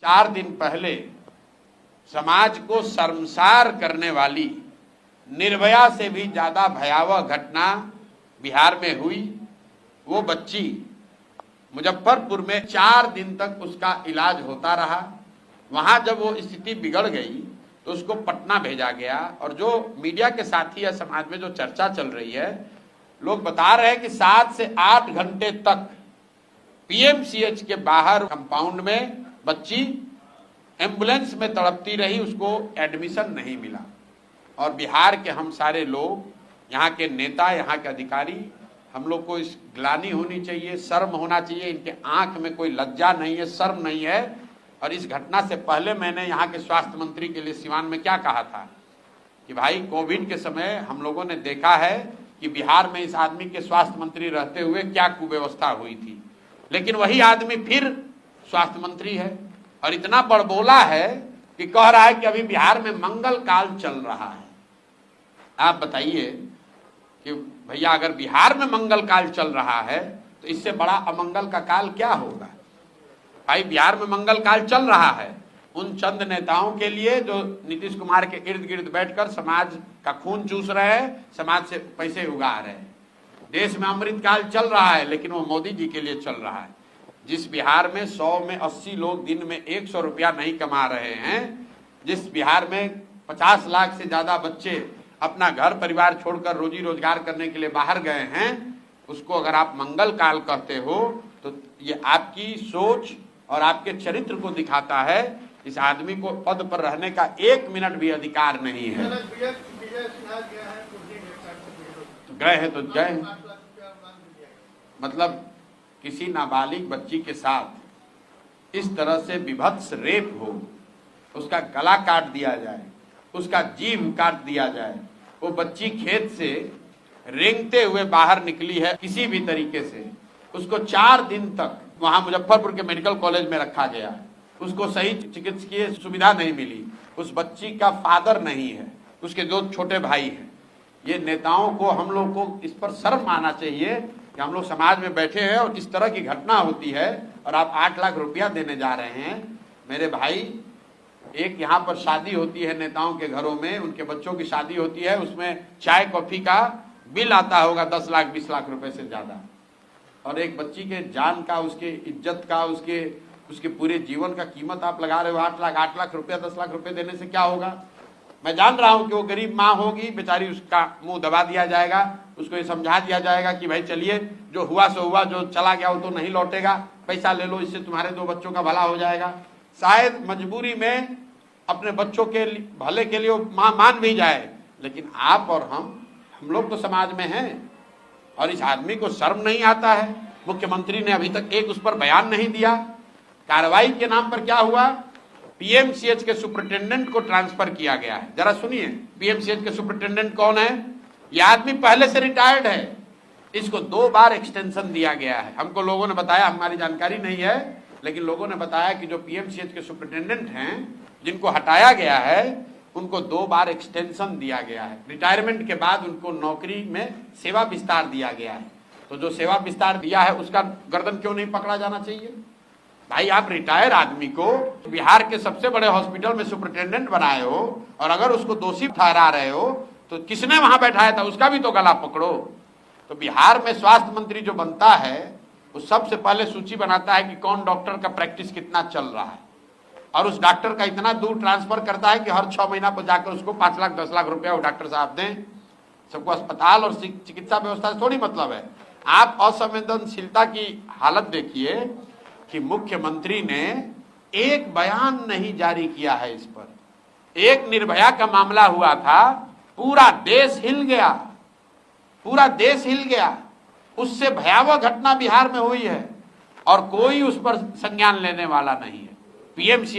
4 दिन पहले समाज को शर्मसार करने वाली निर्भया से भी ज्यादा भयावह घटना बिहार में हुई। वो बच्ची मुजफ्फरपुर में 4 दिन तक उसका इलाज होता रहा। वहां जब वो स्थिति बिगड़ गई तो उसको पटना भेजा गया। और जो मीडिया के साथी या समाज में जो चर्चा चल रही है, लोग बता रहे हैं कि 7 से 8 घंटे तक पीएमसीएच के बाहर कंपाउंड में बच्ची एम्बुलेंस में तड़पती रही, उसको एडमिशन नहीं मिला। और बिहार के हम सारे लोग, यहाँ के नेता, यहाँ के अधिकारी, हम लोग को इस ग्लानि होनी चाहिए, शर्म होना चाहिए। इनके आंख में कोई लज्जा नहीं है, शर्म नहीं है। और इस घटना से पहले मैंने यहाँ के स्वास्थ्य मंत्री के लिए सिवान में क्या कहा था कि भाई कोविड के समय हम लोगों ने देखा है कि बिहार में इस आदमी के स्वास्थ्य मंत्री रहते हुए क्या कुव्यवस्था हुई थी, लेकिन वही आदमी फिर स्वास्थ्य मंत्री है और इतना बड़बोला है कि कह रहा है कि अभी बिहार में मंगल काल चल रहा है। आप बताइए कि भैया अगर बिहार में मंगल काल चल रहा है तो इससे बड़ा अमंगल का काल क्या होगा। भाई बिहार में मंगल काल चल रहा है उन चंद नेताओं के लिए जो नीतीश कुमार के इर्द गिर्द बैठकर समाज का खून चूस रहे हैं, समाज से पैसे उगा रहे हैं। देश में अमृत काल चल रहा है लेकिन वो मोदी जी के लिए चल रहा है। जिस बिहार में 100 में 80 लोग दिन में 100 रुपया नहीं कमा रहे हैं, जिस बिहार में 50 लाख से ज्यादा बच्चे अपना घर परिवार छोड़कर रोजी रोजगार करने के लिए बाहर गए हैं, उसको अगर आप मंगल काल कहते हो तो ये आपकी सोच और आपके चरित्र को दिखाता है। इस आदमी को पद पर रहने का 1 मिनट भी अधिकार नहीं है। तो गए हैं तो गए। मतलब किसी नाबालिग बच्ची के साथ इस तरह से विभत्स रेप हो, उसका गला काट दिया जाए, उसका जीभ काट दिया जाए, वो बच्ची खेत से रेंगते हुए बाहर निकली है किसी भी तरीके से, उसको 4 दिन तक वहां मुजफ्फरपुर के मेडिकल कॉलेज में रखा गया, उसको सही चिकित्सकीय सुविधा नहीं मिली, उस बच्ची का फादर नहीं है, उसके 2 छोटे भाई हैं। ये नेताओं को, हम लोग को इस पर शर्म आना चाहिए कि हम लोग समाज में बैठे हैं और इस तरह की घटना होती है और आप 8 लाख रुपया देने जा रहे हैं। मेरे भाई, एक यहाँ पर शादी होती है नेताओं के घरों में, उनके बच्चों की शादी होती है, उसमें चाय कॉफी का बिल आता होगा 10 लाख 20 लाख रुपए से ज्यादा। और एक बच्ची के जान का, उसके इज्जत का, उसके पूरे जीवन का कीमत आप लगा रहे हो 8 लाख रुपया, 10 लाख रुपए देने से क्या होगा। मैं जान रहा हूं कि वो गरीब माँ होगी बेचारी, उसका मुंह दबा दिया जाएगा, उसको ये समझा दिया जाएगा कि भाई चलिए जो हुआ सो हुआ, जो चला गया वो तो नहीं लौटेगा, पैसा ले लो, इससे तुम्हारे 2 बच्चों का भला हो जाएगा। शायद मजबूरी में अपने बच्चों के भले के लिए वो माँ मान भी जाए, लेकिन आप और हम लोग तो समाज में हैं। और इस आदमी को शर्म नहीं आता है। मुख्यमंत्री ने अभी तक एक उस पर बयान नहीं दिया। कार्रवाई के नाम पर क्या हुआ, पीएमसीएच के सुपरिटेंडेंट को ट्रांसफर किया गया है। जरा सुनिए, पीएमसीएच के सुपरिटेंडेंट कौन है। यह आदमी पहले से रिटायर्ड है, इसको 2 बार एक्सटेंशन दिया गया है। हमको लोगों ने बताया, हमारी जानकारी नहीं है, लेकिन लोगों ने बताया कि जो पीएमसीएच के सुपरिटेंडेंट हैं जिनको हटाया गया है, उनको 2 बार एक्सटेंशन दिया गया है। रिटायरमेंट के बाद उनको नौकरी में सेवा विस्तार दिया गया है। तो जो सेवा विस्तार दिया है उसका गर्दन क्यों नहीं पकड़ा जाना चाहिए। भाई आप रिटायर आदमी को बिहार के सबसे बड़े हॉस्पिटल में सुपरिटेंडेंट बनाए हो और अगर उसको दोषी ठहरा रहे हो तो किसने वहां बैठाया था, उसका भी तो गला पकड़ो। तो बिहार में स्वास्थ्य मंत्री जो बनता है वो सबसे पहले सूची बनाता है कि कौन डॉक्टर का प्रैक्टिस कितना चल रहा है, और उस डॉक्टर का इतना दूर ट्रांसफर करता है कि हर 6 महीना पर जाकर उसको 5 लाख 10 लाख रुपया वो डॉक्टर साहब दें। सबको अस्पताल और चिकित्सा व्यवस्था से थोड़ी मतलब है। आप असंवेदनशीलता की हालत देखिए कि मुख्यमंत्री ने एक बयान नहीं जारी किया है इस पर। एक निर्भया का मामला हुआ था, पूरा देश हिल गया, पूरा देश हिल गया। उससे भयावह घटना बिहार में हुई है और कोई उस पर संज्ञान लेने वाला नहीं है। पीएमसी